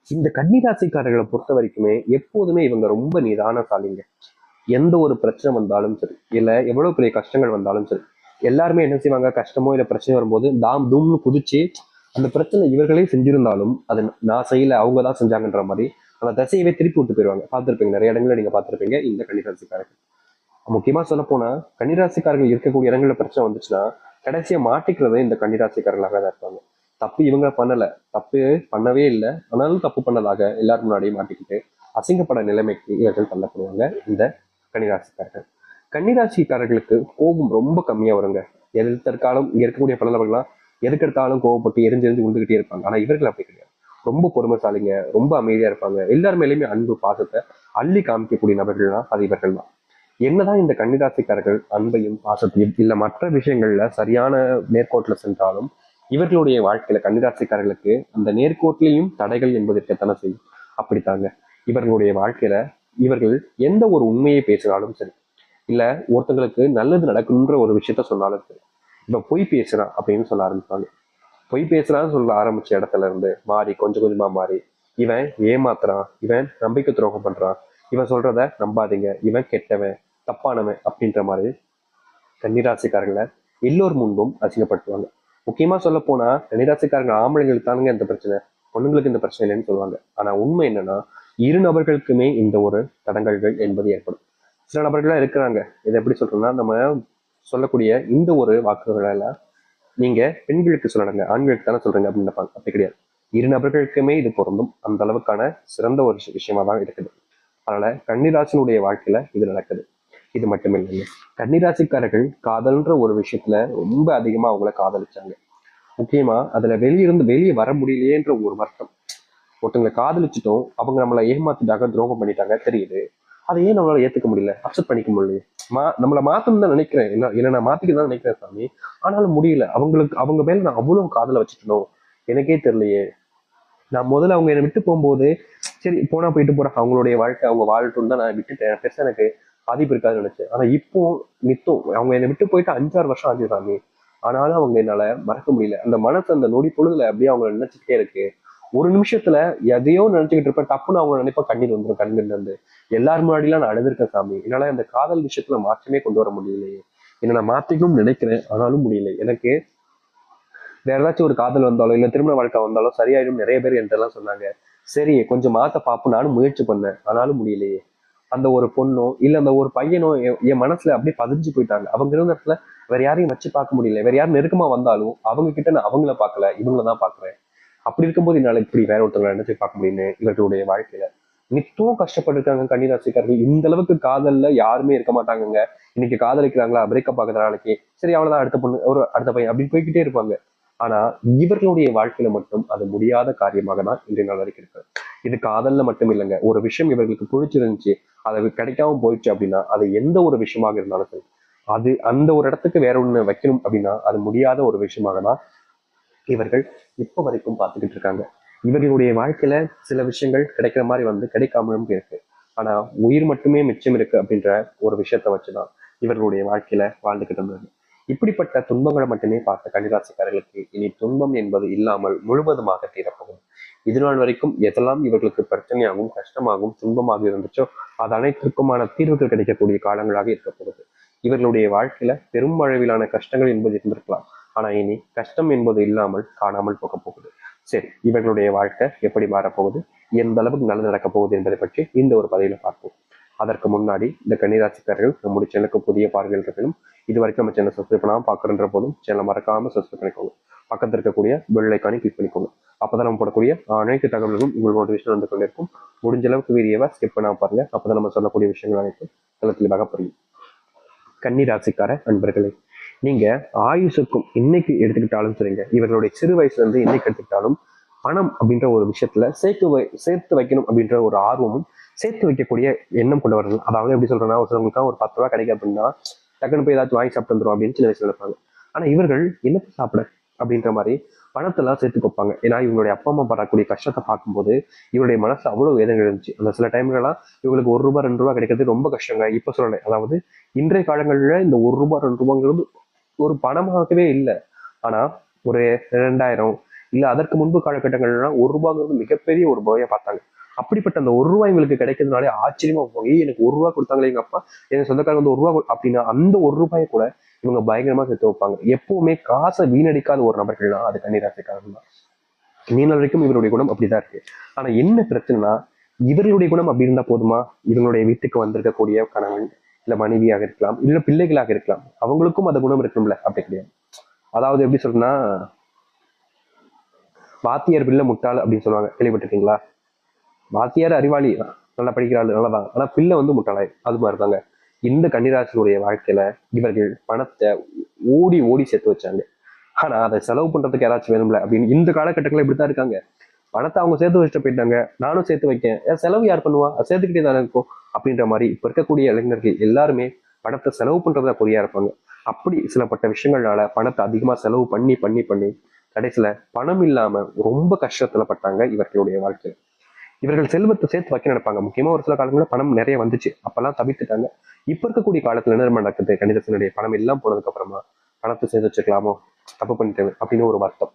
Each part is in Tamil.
இந்த கன்னிராசிக்காரர்களை பொறுத்த வரைக்குமே எப்போதுமே இவங்க ரொம்ப நிதானசாலிங்க. எந்த ஒரு பிரச்சனை வந்தாலும் சரி, இல்ல எவ்வளவு பெரிய கஷ்டங்கள் வந்தாலும் சரி, எல்லாருமே என்ன செய்வாங்க, கஷ்டமோ இல்ல பிரச்சனை வரும்போது தாம் தூம்னு குதிச்சு அந்த பிரச்சனை இவர்களே செஞ்சிருந்தாலும் அது நான் செய்யல அவங்க தான் செஞ்சாங்கன்ற மாதிரி அந்த திசையவே திருப்பி விட்டு போயிருவாங்க. பார்த்துருப்பீங்க, நிறைய இடங்கள்ல நீங்க பார்த்துருப்பீங்க இந்த கன்னிராசிக்காரர்கள். முக்கியமா சொல்ல போனா கன்னிராசிக்காரர்கள் இருக்கக்கூடிய இடங்கள்ல பிரச்சனை வந்துச்சுன்னா கடைசியா மாட்டிக்கிறதே இந்த கன்னிராசிக்காரர்களாக தான் இருப்பாங்க. தப்பு இவங்க பண்ணல, தப்பு பண்ணவே இல்லை, ஆனாலும் தப்பு பண்ணதாக எல்லாரும் முன்னாடியே மாட்டிக்கிட்டு அசிங்கப்பட நிலைமைக்கு இவர்கள் தள்ளப்படுவாங்க இந்த கன்னிராசிக்காரர்கள். கன்னிராசிக்காரர்களுக்கு கோபம் ரொம்ப கம்மியா வருங்க. எதிர்த்தற்காலம் இங்க இருக்கக்கூடிய பல நபர்கள்லாம் எதுக்கெடுத்தாலும் கோவப்பட்டு எரிஞ்சு விழுந்துகிட்டே இருப்பாங்க. ஆனா இவர்கள் அப்படி கிடையாது. ரொம்ப பொறுமைசாலிங்க, ரொம்ப அமைதியா இருப்பாங்க. எல்லார் மேலேயுமே அன்பு பாசத்தை அள்ளி காமிக்கக்கூடிய நபர்கள்னா அது இவர்கள் தான். என்னதான் இந்த கன்னிராசிக்காரர்கள் அன்பையும் பாசத்தையும் இல்ல மற்ற விஷயங்கள்ல சரியான நேர்கோட்டுல சென்றாலும் இவர்களுடைய வாழ்க்கையில கன்னிராசிக்காரர்களுக்கு அந்த நேர்கோட்டிலையும் தடைகள் என்பது இருக்கத்தானே செய்யும். அப்படித்தாங்க இவர்களுடைய வாழ்க்கையில இவர்கள் எந்த ஒரு உண்மையை பேசினாலும் சரி, இல்ல ஒருத்தங்களுக்கு நல்லது நடக்குன்ற ஒரு விஷயத்த சொன்னாலும் சரி, இப்ப பொய் பேசுறான் அப்படின்னு சொல்ல ஆரம்பிப்பாங்க. பொய் பேசுறான்னு சொல்ல ஆரம்பிச்ச இடத்துல இருந்து மாறி கொஞ்சம் கொஞ்சமா மாறி இவன் ஏமாத்துறான், இவன் நம்பிக்கை துரோகம் பண்றான், இவன் சொல்றத நம்பாதீங்க, இவன் கெட்டவன் தப்பானவன் அப்படின்ற மாதிரி கன்னிராசிக்காரங்களை எல்லோர் முன்பும் அசிங்கப்படுத்துவாங்க. முக்கியமா சொல்ல போனா கன்னிராசிக்காரங்க ஆம்பளைங்களுக்கு தானுங்க இந்த பிரச்சனை, பொண்ணுங்களுக்கு இந்த பிரச்சனை இல்லைன்னு சொல்லுவாங்க. ஆனா உண்மை என்னன்னா இரு நபர்களுக்குமே இந்த ஒரு தடங்கல்கள் என்பது ஏற்படும். சில நபர்கள்லாம் இருக்கிறாங்க, இதை எப்படி சொல்றோம்னா நம்ம சொல்லக்கூடிய இந்த ஒரு வாக்குகளை நீங்க பெண்களுக்கு சொல்லணுங்க, ஆண்களுக்கு தானே சொல்றீங்க அப்படின்னு நினைப்பாங்க. அப்படி கிடையாது, இரு நபர்களுக்குமே இது பொருந்தும். அந்த அளவுக்கான சிறந்த ஒரு விஷயமா தான் இருக்குது. அதனால கன்னிராசினுடைய வாழ்க்கையில இது நடக்குது. இது மட்டும் இல்லைங்க, கன்னிராசிக்காரர்கள் காதல்ன்ற ஒரு விஷயத்துல ரொம்ப அதிகமா அவங்கள காதலிச்சாங்க. முக்கியமா அதுல வெளியே வர முடியலையேன்ற ஒரு வருத்தம். ஒருத்தவங்களை காதலிச்சுட்டோம், அவங்க நம்மளை ஏமாத்திட்டாங்க, துரோகம் பண்ணிட்டாங்க தெரியுது, அதை ஏன் நம்மளால ஏத்துக்க முடியல, அக்செப்ட் பண்ணிக்க முடியல. நம்மளை மாத்தணும் தான் நினைக்கிறேன், என்ன நான் மாத்திக்க தான் நினைக்கிறேன் சாமி, ஆனாலும் முடியல. அவங்க மேல நான் அவ்வளவு காதலை வச்சுட்டணும், எனக்கே தெரியலையே. நான் முதல்ல அவங்க என்னை விட்டு போகும்போது சரி போனா போயிட்டு போறேன், அவங்களுடைய வாழ்க்கை அவங்க வாழட்டும் தான் நான் விட்டுட்டேன், பெருசா எனக்கு பாதிப்பு இருக்காதுன்னு நினைச்சேன். ஆனா இப்போ நித்தம் அவங்க என்னை விட்டு போயிட்டு 5-6 வருஷம் ஆகுது சாமி, ஆனாலும் அவங்க என்னால மறக்க முடியல. அந்த மனசு அந்த நொடி பொழுதுல அப்படியே அவங்க நினைச்சுக்கிட்டே இருக்கு. ஒரு நிமிஷத்துல எதையோ நினைச்சுக்கிட்டு இருப்பேன், டப்புன்னு அவங்க நினைப்பா கண்ணீர் வந்துடும் கண்ணில் இருந்து. எல்லாரும் முன்னாடிலாம் நான் அழுதுருக்கேன் சாமி, என்னால அந்த காதல் விஷயத்துல மாற்றமே கொண்டு வர முடியலையே. என்ன நான் மாத்திக்கணும்னு நினைக்கிறேன், ஆனாலும் முடியல எனக்கு. வேற ஏதாச்சும் ஒரு காதல் வந்தாலும் இல்ல திருமண வாழ்க்கை வந்தாலும் சரியாயிடும் நிறைய பேர் என்கிட்ட சொன்னாங்க. சரி கொஞ்சம் மாத்த பாப்போம் நானும் முயற்சி பண்ணேன், ஆனாலும் முடியலையே. அந்த ஒரு பொண்ணோ இல்ல அந்த ஒரு பையனோ என் மனசுல அப்படியே பதிஞ்சு போயிட்டாங்க. அவங்க இருந்த இடத்துல வேற யாரையும் வச்சு பார்க்க முடியல. வேற யாரும் நெருக்கமா வந்தாலும் அவங்க கிட்ட நான் அவங்கள பார்க்கல, இவங்களதான் பாக்குறேன். அப்படி இருக்கும்போது என்னால இப்படி வேற ஒருத்தவங்களை நினைச்சு பார்க்க முடியும்னு இவர்களுடைய வாழ்க்கையில நித்தம் கஷ்டப்பட்டிருக்காங்க கன்னிராசிக்காரர்கள். இந்த அளவுக்கு காதல்ல யாருமே இருக்க மாட்டாங்கங்க. இன்னைக்கு காதலிக்கிறாங்களா, பிரேக்கப் ஆகுற நாளைக்கு சரி அவ்வளவுதான், அடுத்த பொண்ணு ஒரு அடுத்த பையன் அப்படின்னு போய்கிட்டே இருப்பாங்க. ஆனா இவர்களுடைய வாழ்க்கையில மட்டும் அது முடியாத காரியமாக தான் இன்றைய நாள் வரைக்கும் இருக்கு. இது காதல்ல மட்டும் இல்லைங்க, ஒரு விஷயம் இவர்களுக்கு பிடிச்சிருந்துச்சு, அது கிடைக்காம போயிடுச்சு அப்படின்னா அது எந்த ஒரு விஷயமாக இருந்தாலும் சரி, அது அந்த ஒரு இடத்துக்கு வேற ஒண்ணு வைக்கணும் அப்படின்னா அது முடியாத ஒரு விஷயமாக தான் இவர்கள் இப்ப வரைக்கும் பார்த்துக்கிட்டு இருக்காங்க. இவர்களுடைய வாழ்க்கையில சில விஷயங்கள் கிடைக்கிற மாதிரி வந்து கிடைக்காமலும் இருக்கு. ஆனா உயிர் மட்டுமே மிச்சம் இருக்கு அப்படின்ற ஒரு விஷயத்த வச்சுதான் இவர்களுடைய வாழ்க்கையில வாழ்ந்துகிட்டு இருந்தது. இப்படிப்பட்ட துன்பங்களை மட்டுமே பார்த்த கன்னிராசிக்காரர்களுக்கு இனி துன்பம் என்பது இல்லாமல் முழுவதுமாக தீரப்போகும். இது நாள் வரைக்கும் எதெல்லாம் இவர்களுக்கு பிரச்சனையாகவும் கஷ்டமாகவும் துன்பமாக இருந்துச்சோ அது அனைத்திற்குமான தீர்வுகள் கிடைக்கக்கூடிய காலங்களாக இருக்க போகுது. இவர்களுடைய வாழ்க்கையில பெரும் அளவிலான கஷ்டங்கள் என்பது இருந்திருக்கலாம், ஆனா இனி கஷ்டம் என்பது இல்லாமல் காணாமல் போக போகுது. சரி, இவர்களுடைய வாழ்க்கை எப்படி மாறப்போகுது, எந்த அளவுக்கு நல்லது நடக்க போகுது என்பதை பற்றி இந்த ஒரு பதிவுல பார்ப்போம். அதற்கு முன்னாடி இந்த கன்னிராசிக்காரர்கள் நம்முடைய சேனலுக்கு புதிய பார்வைகள் இருக்கணும். இது வரைக்கும் நம்ம சேனல் சப்ஸ்கிரைப் பண்ணாமல் பார்க்குற போதும் சேனலை மறக்காம சப்ஸ்கிரைப் பண்ணிக்கோங்க. பக்கத்தில் இருக்கக்கூடிய பெல் ஐக்கானை கிளிக் பண்ணிக்கோங்க. அப்பதான் நம்ம போடக்கூடிய அனைத்து தகவல்களும் உங்களோட விஷயம் வந்து கொண்டிருக்கும். முடிஞ்ச அளவுக்கு வீடியோவை ஸ்கிப் பண்ணாம பாருங்க, அப்பதான் நம்ம சொல்லக்கூடிய விஷயங்கள் அனைத்தும் நல்ல தெளிவாக புரியும். கன்னிராசிக்கார அன்பர்களே, நீங்க ஆயுசுக்கும் இன்னைக்கு எடுத்துக்கிட்டாலும் சரிங்க, இவர்களுடைய சிறு வயசுல இருந்து இன்னைக்கு எடுத்துக்கிட்டாலும் பணம் அப்படின்ற ஒரு விஷயத்துல சேர்த்து வைக்கணும் அப்படின்ற ஒரு ஆர்வமும் சேர்த்து வைக்கக்கூடிய எண்ணம் கொண்டவர்கள். அதாவது எப்படி சொல்றேன்னா, ஒருத்தவங்களுக்கு ஒரு 10 ரூபா கிடைக்கும் அப்படின்னா டக்குன்னு போய் ஏதாச்சும் வாங்கி சாப்பிட்டு வந்துடும் அப்படின்னு சின்ன வயசுல நினைப்பாங்க. ஆனா இவர்கள் என்னத்தை சாப்பிட அப்படின்ற மாதிரி பணத்தெல்லாம் சேர்த்து வைப்பாங்க. ஏன்னா இவங்களுடைய அப்பா அம்மா படக்கூடிய கஷ்டத்தை பார்க்கும்போது இவருடைய மனசு அவ்வளவு வேதனை இருந்துச்சு. அந்த சில டைம்லாம் இவங்களுக்கு 1 ரூபாய் 2 ரூபாய் கிடைக்கிறது ரொம்ப கஷ்டங்க. இப்ப சொல்லலை, அதாவது இன்றைய காலங்களில் இந்த 1 ரூபாய் 2 ரூபாங்கிறது ஒரு பணமாகவே இல்லை. ஆனா ஒரு 2000 இல்ல அதற்கு முன்பு காலகட்டங்கள்லாம் ₹1 மிகப்பெரிய ஒரு ரூபாயை பார்த்தாங்க. அப்படிப்பட்ட அந்த ₹1 இவங்களுக்கு கிடைக்கிறதுனாலே ஆச்சரியமா போகும். எனக்கு ₹1 கொடுத்தாங்களே எங்க அப்பா, எங்க சொந்தக்காரங்க வந்து ₹1 அப்படின்னா அந்த ₹1 கூட இவங்க பயங்கரமா சேர்த்து வைப்பாங்க. எப்பவுமே காசை வீணடிக்காத ஒரு நபர்கள் தான் அது கன்னிராசிக்காரர்கள் தான். நீண்ட வரைக்கும் இவருடைய குணம் அப்படிதான் இருக்கு. ஆனா என்ன பிரச்சனைனா, இவர்களுடைய குணம் அப்படி இருந்தா போதுமா? இவங்களுடைய வீட்டுக்கு வந்திருக்கக்கூடிய கணவன் இல்ல மனைவியாக இருக்கலாம், இல்ல பிள்ளைகளாக இருக்கலாம், அவங்களுக்கும் அந்த குணம் இருக்கணும்ல, அப்படி கிடையாது. அதாவது எப்படி சொல்றேன்னா, வாத்தியார் பிள்ளை முட்டாள் அப்படின்னு சொல்லுவாங்க, கேள்விப்பட்டிருக்கீங்களா? வாத்தியார் அறிவாளி தான், நல்லா படிக்கிறாள் நல்லதான், ஆனா பிள்ளை வந்து முட்டாளாய். அது மாதிரிதாங்க இந்த கன்னிராசினுடைய வாழ்க்கையில இவர்கள் பணத்தை ஓடி ஓடி சேர்த்து வச்சாங்க. ஆனா அதை செலவு பண்றதுக்கு யாராச்சும் வேணும்ல அப்படின்னு இந்த காலகட்டங்களில் இப்படித்தான் இருக்காங்க. பணத்தை அவங்க சேர்த்து வச்சுட்டு போயிட்டாங்க, நானும் சேர்த்து வைக்கேன், செலவு யார் பண்ணுவா, சேர்த்துக்கிட்டே தானே இருக்கும் அப்படின்ற மாதிரி இப்ப இருக்கக்கூடிய இளைஞர்கள் எல்லாருமே பணத்தை செலவு பண்றதா குறியா இருப்பாங்க. அப்படி சிலப்பட்ட விஷயங்கள்னால பணத்தை அதிகமா செலவு பண்ணி பண்ணி பண்ணி கடைசியில பணம் இல்லாம ரொம்ப கஷ்டத்துல பட்டாங்க இவர்களுடைய வாழ்க்கையில. இவர்கள் செல்வத்தை சேர்த்து வைக்க நினைப்பாங்க. முக்கியமா ஒரு சில காலங்களில் பணம் நிறைய வந்துச்சு, அப்பெல்லாம் தவிர்த்துட்டாங்க. இப்ப இருக்கக்கூடிய காலத்துல என்ன நடக்குது, கணிதத்தினுடைய பணம் எல்லாம் போனதுக்கு அப்புறமா பணத்தை சேர்த்து வச்சுக்கலாமோ, தப்பு பண்ணிட்டேன் அப்படின்னு ஒரு வருத்தம்.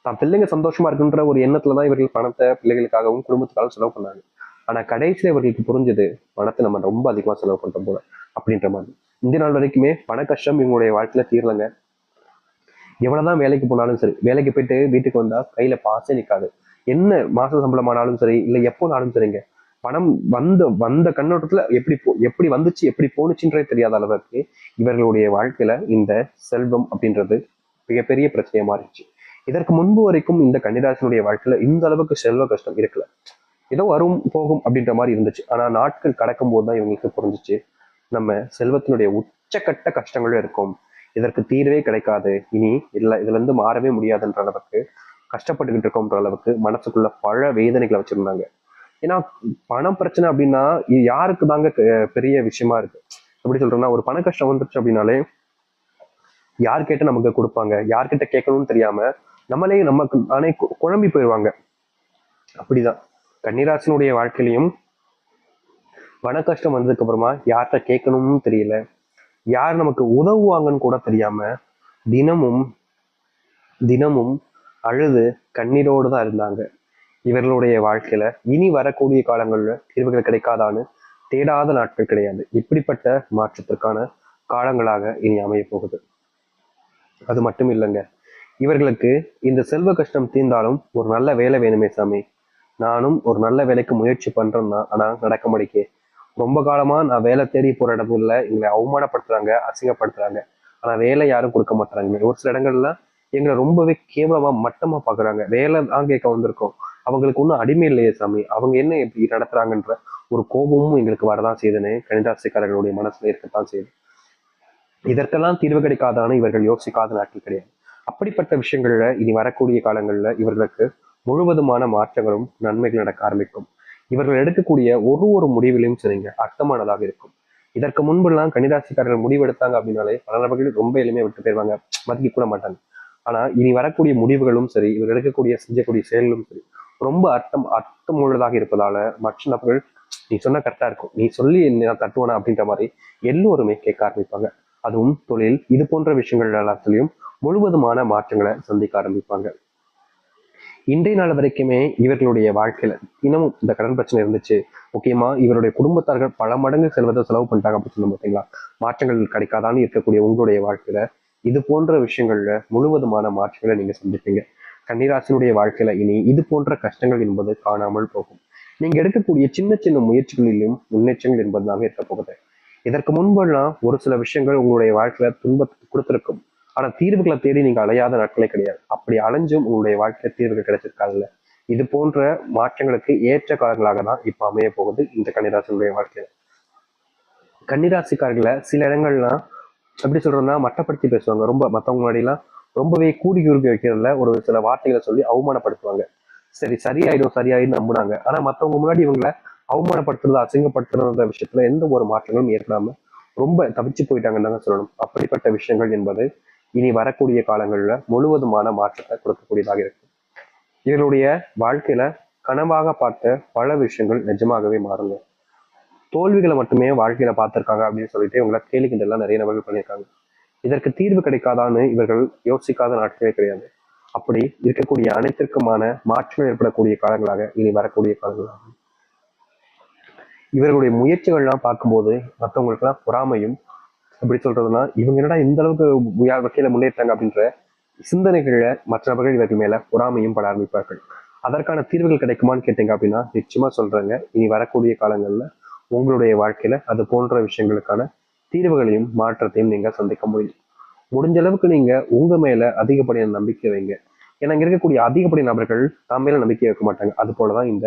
தான் பிள்ளைங்க சந்தோஷமா இருக்குன்ற ஒரு எண்ணத்துலதான் இவர்கள் பணத்தை பிள்ளைகளுக்காகவும் குடும்பத்துக்காகவும் செலவு பண்ணாங்க. ஆனா கடைசியில இவர்களுக்கு புரிஞ்சது, பணத்தை நம்ம ரொம்ப அதிகமா செலவு பண்றோம் போல அப்படின்ற மாதிரி. இந்த நாள் வரைக்குமே பண கஷ்டம் இவங்களுடைய வாழ்க்கையில தீரலங்க. எவ்வளவுதான் வேலைக்கு போனாலும் சரி, வேலைக்கு போயிட்டு வீட்டுக்கு வந்தா கையில பாசே நிற்காது. என்ன மாச சம்பளமானாலும் சரி, இல்ல எப்போனாலும் சரிங்க, பணம் வந்த வந்த கண்ணோட்டத்துல எப்படி வந்துச்சு எப்படி போனுச்சுன்றே தெரியாத அளவுக்கு இவர்களுடைய வாழ்க்கையில இந்த செல்வம் அப்படின்றது மிகப்பெரிய பிரச்சனையா மாறிடுச்சு. இதற்கு முன்பு வரைக்கும் இந்த கன்னிராசினுடைய வாழ்க்கையில இந்த அளவுக்கு செல்வ கஷ்டம் இருக்கல. ஏதோ வரும் போகும் அப்படின்ற மாதிரி இருந்துச்சு. ஆனா நாட்கள் கடக்கும் போதுதான் இவங்களுக்கு புரிஞ்சிச்சு, நம்ம செல்வத்தினுடைய உச்சக்கட்ட கஷ்டங்களும் இருக்கும், இதற்கு தீர்வே கிடைக்காது, இனி இல்ல இதுல இருந்து மாறவே முடியாதுன்ற அளவுக்கு கஷ்டப்பட்டுக்கிட்டு இருக்கோம்ன்ற அளவுக்கு மனசுக்குள்ள பல வேதனைகளை வச்சிருந்தாங்க. ஏன்னா பணம் பிரச்சனை அப்படின்னா இது யாருக்கு தாங்க பெரிய விஷயமா இருக்கு. எப்படி சொல்றேன்னா, ஒரு பண கஷ்டம் வந்துருச்சு அப்படின்னாலே யார் கேட்ட நமக்கு கொடுப்பாங்க, யார்கிட்ட கேட்கணும்னு தெரியாம நம்மளே நமக்கு நானே குழம்பி போயிடுவாங்க. அப்படிதான் கன்னிராசினுடைய வாழ்க்கையிலையும் பண கஷ்டம் வந்ததுக்கு அப்புறமா யார்கிட்ட கேட்கணும்னு தெரியல, யார் நமக்கு உதவுவாங்கன்னு கூட தெரியாம தினமும் தினமும் அழுது கண்ணீரோடு தான் இருந்தாங்க. இவர்களுடைய வாழ்க்கையில இனி வரக்கூடிய காலங்கள்ல தீர்வுகள் கிடைக்காதான்னு தேடாத நாட்கள் கிடையாது. இப்படிப்பட்ட மாற்றத்திற்கான காலங்களாக இனி அமைய போகுது. அது மட்டும் இல்லைங்க, இவர்களுக்கு இந்த செல்வ கஷ்டம் தீர்ந்தாலும் ஒரு நல்ல வேலை வேணுமே சாமி, நானும் ஒரு நல்ல வேலைக்கு முயற்சி பண்றேன்னா ஆனா நடக்க மாட்டேக்கே, ரொம்ப காலமா நான் வேலை தேடி போற இடத்துல எங்களை அவமானப்படுத்துறாங்க, அசிங்கப்படுத்துறாங்க, ஆனா வேலை யாரும் கொடுக்க மாட்டாங்க. ஒரு சில இடங்கள்ல எங்களை ரொம்பவே கேவலமா மட்டமா பாக்குறாங்க. வேலை தான் கேட்க வந்திருக்கோம், அவங்களுக்கு ஒன்றும் அடிமை இல்லையே சாமி, அவங்க என்ன எப்படி நடத்துறாங்கன்ற ஒரு கோபமும் எங்களுக்கு வரதான் செய்யுதுன்னு கணிதாசிக்காரர்களுடைய மனசுல இருக்கத்தான் செய்யுது. இதற்கெல்லாம் தீர்வு கிடைக்காதான்னு இவர்கள் யோசிக்காத நாட்கள் கிடையாது. அப்படிப்பட்ட விஷயங்கள்ல இனி வரக்கூடிய காலங்கள்ல இவர்களுக்கு முழுவதுமான மாற்றங்களும் நன்மைகள் நடக்க ஆரம்பிக்கும். இவர்கள் எடுக்கக்கூடிய ஒரு ஒரு முடிவிலையும் சரிங்க அர்த்தமானதாக இருக்கும். இதற்கு முன்பெல்லாம் கன்னிராசிக்காரர்கள் முடிவு எடுத்தாங்க அப்படின்னாலே பல நபர்கள் ரொம்ப எளிமையா விட்டு போயிருவாங்க, மதிக்க கூட மாட்டாங்க. ஆனா இனி வரக்கூடிய முடிவுகளும் சரி, இவர் எடுக்கக்கூடிய செஞ்சக்கூடிய செயல்களும் சரி ரொம்ப அர்த்தம் உள்ளதாக இருப்பதால மற்ற நபர்கள் நீ சொன்னா கரெக்டா இருக்கும், நீ சொல்லி நான் தட்டுவானா அப்படின்ற மாதிரி எல்லோருமே கேட்க ஆரம்பிப்பாங்க. அதுவும் தொழில் இது போன்ற விஷயங்கள் எல்லாத்துலயும் முழுவதுமான மாற்றங்களை சந்திக்க ஆரம்பிப்பாங்க. இன்றைய நாள் வரைக்குமே இவர்களுடைய வாழ்க்கையில தினமும் இந்த கடன் பிரச்சனை இருந்துச்சு. முக்கியமா இவருடைய குடும்பத்தார்கள் பல மடங்கு செல்வதை செலவு பண்ணிட்டாங்க அப்படின்னு சொல்லும் பார்த்தீங்களா, மாற்றங்கள் கிடைக்காதான்னு இருக்கக்கூடிய உங்களுடைய வாழ்க்கையில இது போன்ற விஷயங்கள்ல முழுவதுமான மாற்றங்களை நீங்க சந்திப்பீங்க. கன்னிராசினுடைய வாழ்க்கையில இனி இது போன்ற கஷ்டங்கள் என்பது காணாமல் போகும். நீங்க எடுக்கக்கூடிய சின்ன சின்ன முயற்சிகளிலும் முன்னேற்றங்கள் என்பதாக இருக்க போகுது. இதற்கு முன்பெல்லாம் ஒரு சில விஷயங்கள் உங்களுடைய வாழ்க்கையில துன்பத்தை கொடுத்திருக்கும், ஆனா தீர்வுகளை தேடி நீங்க அலையாத நாட்களே கிடையாது. அப்படி அலைஞ்சும் உங்களுடைய வாழ்க்கையில தீர்வுகள் கிடைச்சிருக்காதுல்ல. இது போன்ற மாற்றங்களுக்கு ஏற்ற காலங்களாக தான் இப்ப அமைய போகுது இந்த கன்னிராசினுடைய வாழ்க்கையில. கன்னிராசிக்காரர்களை சில இடங்கள்லாம் எப்படி சொல்றோம்னா மட்டப்படுத்தி பேசுவாங்க, ரொம்ப மத்தவங்க முன்னாடிலாம் ரொம்பவே கூடி குறுக்கி வைக்கிறதுல ஒரு சில வார்த்தைகளை சொல்லி அவமானப்படுத்துவாங்க. சரி சரியாயிடும் சரியாயிடும் நம்புனாங்க, ஆனா மத்தவங்க முன்னாடி இவங்களை அவமானப்படுத்துறது அசிங்கப்படுத்துற விஷயத்துல எந்த ஒரு மாற்றங்களும் ஏற்படாம ரொம்ப தவிச்சு போயிட்டாங்கன்னு தாங்க சொல்லணும். அப்படிப்பட்ட விஷயங்கள் என்பது இனி வரக்கூடிய காலங்கள்ல முழுவதுமான மாற்றத்தை கொடுக்கக்கூடியதாக இருக்கு. இவருடைய வாழ்க்கையில கனவாக பார்த்த பல விஷயங்கள் நிஜமாகவே மாறுங்க. தோல்விகளை மட்டுமே வாழ்க்கையில பார்த்திருக்காங்க அப்படின்னு சொல்லிட்டு இவங்களை கேலிக்கின்றெல்லாம் நிறைய நபர்கள் பண்ணியிருக்காங்க. இதற்கு தீர்வு கிடைக்காதான்னு இவர்கள் யோசிக்காத நாட்களே கிடையாது. அப்படி இருக்கக்கூடிய அனைத்திற்குமான மாற்றங்கள் ஏற்படக்கூடிய காலங்களாக இனி வரக்கூடிய காலங்களாகும். இவர்களுடைய முயற்சிகள்லாம் பார்க்கும்போது மற்றவங்களுக்குலாம் பொறாமையும், எப்படி சொல்றதுன்னா இவங்க என்னடா இந்த அளவுக்கு வகையில முன்னேற்றாங்க அப்படின்ற சிந்தனைகளை மற்ற நபர்கள் இவர்கள் மேல பொறாமையும் பட ஆரம்பிப்பார்கள். அதற்கான தீர்வுகள் கிடைக்குமான்னு கேட்டீங்க அப்படின்னா நிச்சயமா சொல்றேங்க. இனி வரக்கூடிய காலங்கள்ல உங்களுடைய வாழ்க்கையில அது போன்ற விஷயங்களுக்கான தீர்வுகளையும் மாற்றத்தையும் நீங்க சந்திக்க முடியும். முடிஞ்ச அளவுக்கு நீங்க உங்க மேல அதிகப்படியான நம்பிக்கை வைங்க. ஏன்னா இங்க இருக்கக்கூடிய அதிகப்படியான நபர்கள் தான் மேல நம்பிக்கை வைக்க மாட்டாங்க. அது போலதான் இந்த